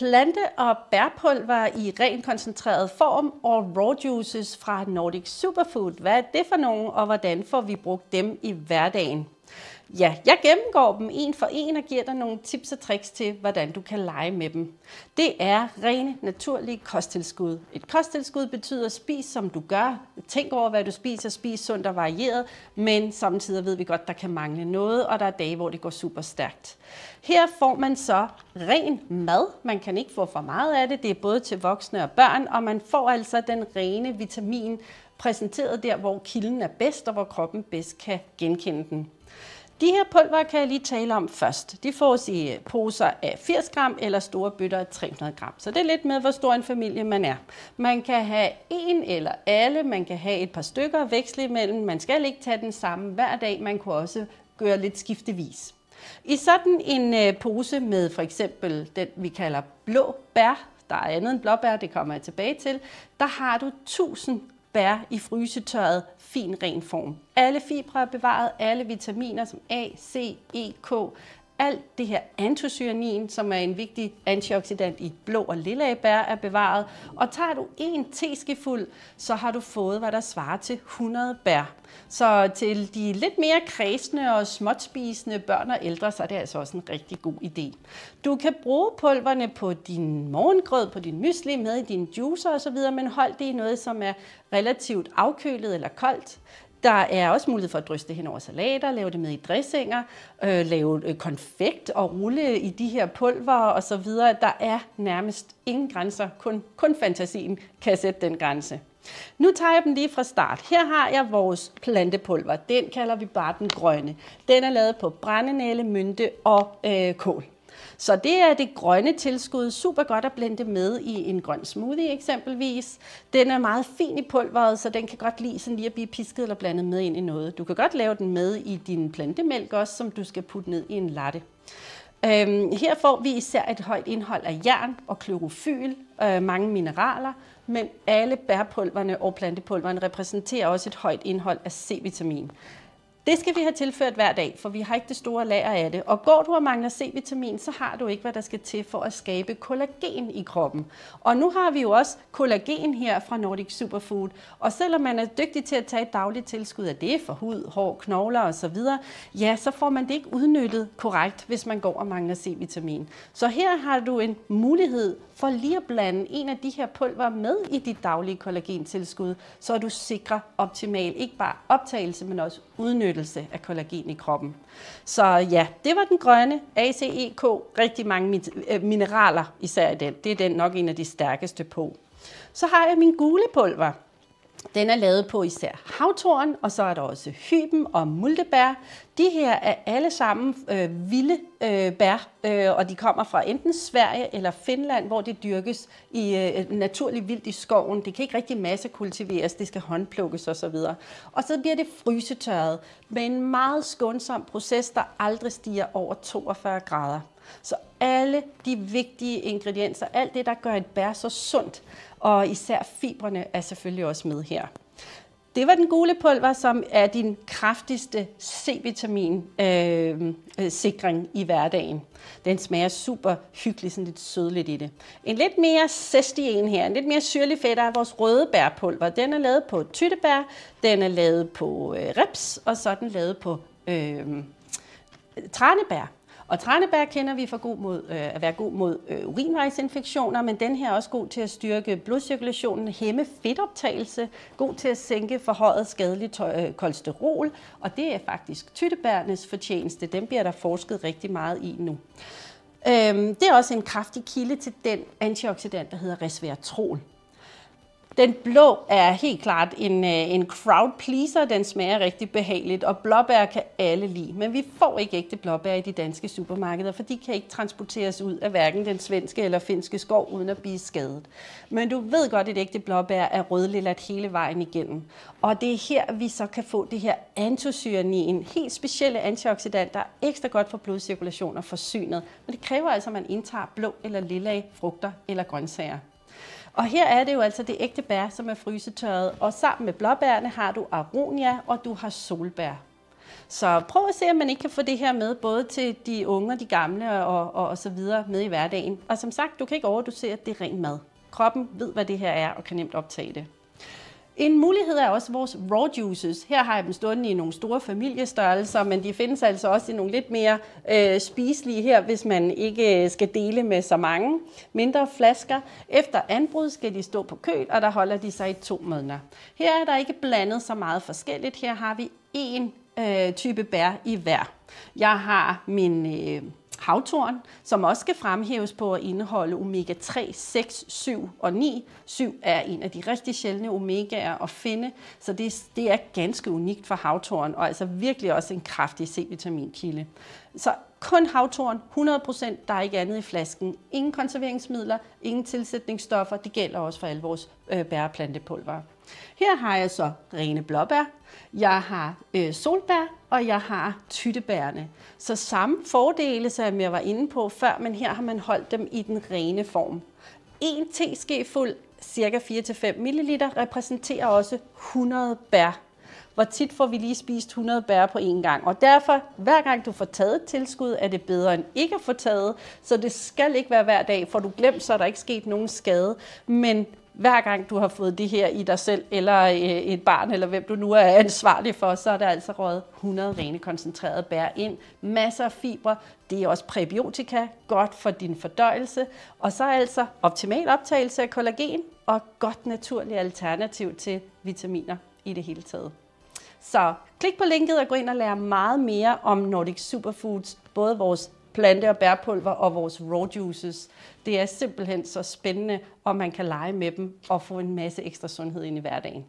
plante- og bærpulver i ren koncentreret form og raw juices fra Nordic Superfood. Hvad er det for nogle, og hvordan får vi brugt dem i hverdagen? Ja, jeg gennemgår dem en for en og giver dig nogle tips og tricks til, hvordan du kan lege med dem. Det er rene, naturlige kosttilskud. Et kosttilskud betyder spis som du gør. Tænk over, hvad du spiser. Spis sundt og varieret, men samtidig ved vi godt, der kan mangle noget, og der er dage, hvor det går super stærkt. Her får man så ren mad. Man kan ikke få for meget af det. Det er både til voksne og børn, og man får altså den rene vitamin præsenteret der, hvor kilden er bedst, og hvor kroppen bedst kan genkende den. De her pulver kan jeg lige tale om først. De fås i poser af 80 gram eller store bøtter af 300 gram. Så det er lidt med, hvor stor en familie man er. Man kan have en eller alle, man kan have et par stykker at veksle imellem. Man skal ikke tage den samme hver dag, man kunne også gøre lidt skiftevis. I sådan en pose med for eksempel den, vi kalder blå bær, der er andet end blåbær, det kommer jeg tilbage til, der har du 1000 bær i frysetørret, fin ren form. Alle fibre er bevaret, alle vitaminer som A, C, E, K, alt det her antocyanin, som er en vigtig antioxidant i blå og lilla bær, er bevaret. Og tager du en teskefuld, så har du fået, hvad der svarer til 100 bær. Så til de lidt mere kræsne og småtspisende børn og ældre, så er det altså også en rigtig god idé. Du kan bruge pulverne på din morgengrød, på din mysli, med i dine juicer osv., men hold det i noget, som er relativt afkølet eller koldt. Der er også mulighed for at drysse det hen over salater, lave det med i dressinger, lave konfekt og rulle i de her pulver og så videre. Der er nærmest ingen grænser, kun fantasien kan sætte den grænse. Nu tager jeg dem lige fra start. Her har jeg vores plantepulver. Den kalder vi bare den grønne. Den er lavet på brændenælde, mynte og kål. Så det er det grønne tilskud, super godt at blende med i en grøn smoothie eksempelvis. Den er meget fin i pulveret, så den kan godt lide sådan lige at blive pisket eller blandet med ind i noget. Du kan godt lave den med i din plantemælk også, som du skal putte ned i en latte. Her får vi især et højt indhold af jern og klorofyl, mange mineraler, men alle bærpulverne og plantepulverne repræsenterer også et højt indhold af C-vitamin. Det skal vi have tilført hver dag, for vi har ikke det store lager af det. Og går du og mangler C-vitamin, så har du ikke, hvad der skal til for at skabe kollagen i kroppen. Og nu har vi jo også kollagen her fra Nordic Superfood. Og selvom man er dygtig til at tage et dagligt tilskud af det for hud, hår, knogler osv., ja, så får man det ikke udnyttet korrekt, hvis man går og mangler C-vitamin. Så her har du en mulighed for lige at blande en af de her pulver med i dit daglige kollagentilskud, så du sikrer optimal, ikke bare optagelse, men også udnyttelse af kollagen i kroppen. Så ja, det var den grønne ACEK, rigtig mange mineraler især i den. Det er den nok en af de stærkeste på. Så har jeg min gule pulver. Den er lavet på især havtorn, og så er der også hyben og multebær. De her er alle sammen vilde bær, og de kommer fra enten Sverige eller Finland, hvor det dyrkes i naturligt vildt i skoven. Det kan ikke rigtig massekultiveres, det skal håndplukkes osv. Og så bliver det frysetørret med en meget skånsom proces, der aldrig stiger over 42 grader. Så alle de vigtige ingredienser, alt det, der gør et bær så sundt, og især fibrene er selvfølgelig også med her. Det var den gule pulver, som er din kraftigste C-vitamin-sikring i hverdagen. Den smager super hyggelig, sådan lidt sødligt i det. En lidt mere zesty en her, en lidt mere syrlig fætter er vores røde bærpulver. Den er lavet på tyttebær, den er lavet på reps, og så er den lavet på tranebær. Og tranebær kender vi for at være god mod urinvejsinfektioner, men den her er også god til at styrke blodcirkulationen, hæmme fedtoptagelse, god til at sænke forhøjet skadeligt kolesterol, og det er faktisk tyttebærnes fortjeneste. Dem bliver der forsket rigtig meget i nu. Det er også en kraftig kilde til den antioxidant, der hedder resveratrol. Den blå er helt klart en crowd pleaser, den smager rigtig behageligt, og blåbær kan alle lide. Men vi får ikke ægte blåbær i de danske supermarkeder, for de kan ikke transporteres ud af hverken den svenske eller finske skov uden at blive skadet. Men du ved godt, at et ægte blåbær er rødlillet hele vejen igennem. Og det er her, vi så kan få det her antocyanin, helt specielle antioxidant, der er ekstra godt for blodcirkulation og forsynet. Men det kræver altså, at man indtager blå eller lilla frugter eller grøntsager. Og her er det jo altså det ægte bær, som er frysetørret, og sammen med blåbærne har du aronia, og du har solbær. Så prøv at se, om man ikke kan få det her med, både til de unge og de gamle og så videre med i hverdagen. Og som sagt, du kan ikke overdosere, det er ren mad. Kroppen ved, hvad det her er og kan nemt optage det. En mulighed er også vores raw juices. Her har jeg dem stående i nogle store familiestørrelser, men de findes altså også i nogle lidt mere spiselige her, hvis man ikke skal dele med så mange mindre flasker. Efter anbrud skal de stå på køl, og der holder de sig i 2 måneder. Her er der ikke blandet så meget forskelligt. Her har vi en type bær i hver. Jeg har min havtorn, som også skal fremhæves på at indeholde omega-3, 6, 7 og 9. 7 er en af de rigtig sjældne omegaer at finde, så det er ganske unikt for havtorn, og altså virkelig også en kraftig C-vitaminkilde. Så kun havtorn, 100%, der er ikke andet i flasken. Ingen konserveringsmidler, ingen tilsætningsstoffer, det gælder også for alle vores bær- og plantepulver. Her har jeg så rene blåbær, jeg har solbær, og jeg har tyttebærne. Så samme fordele, som jeg var inde på før, men her har man holdt dem i den rene form. 1 teskefuld, ca. 4-5 ml, repræsenterer også 100 bær. Hvor tit får vi lige spist 100 bær på en gang? Og derfor, hver gang du får taget et tilskud, er det bedre end ikke at få taget. Så det skal ikke være hver dag, for du glemt, så er der ikke sket nogen skade. Men hver gang du har fået det her i dig selv, eller et barn, eller hvem du nu er ansvarlig for, så er der altså røget 100 rene koncentrerede bær ind. Masser af fibre. Det er også præbiotika, godt for din fordøjelse. Og så altså optimal optagelse af kollagen, og godt naturligt alternativ til vitaminer i det hele taget. Så klik på linket og gå ind og lære meget mere om Nordic Superfoods, både vores plante- og bærpulver og vores raw juices. Det er simpelthen så spændende, og man kan lege med dem og få en masse ekstra sundhed ind i hverdagen.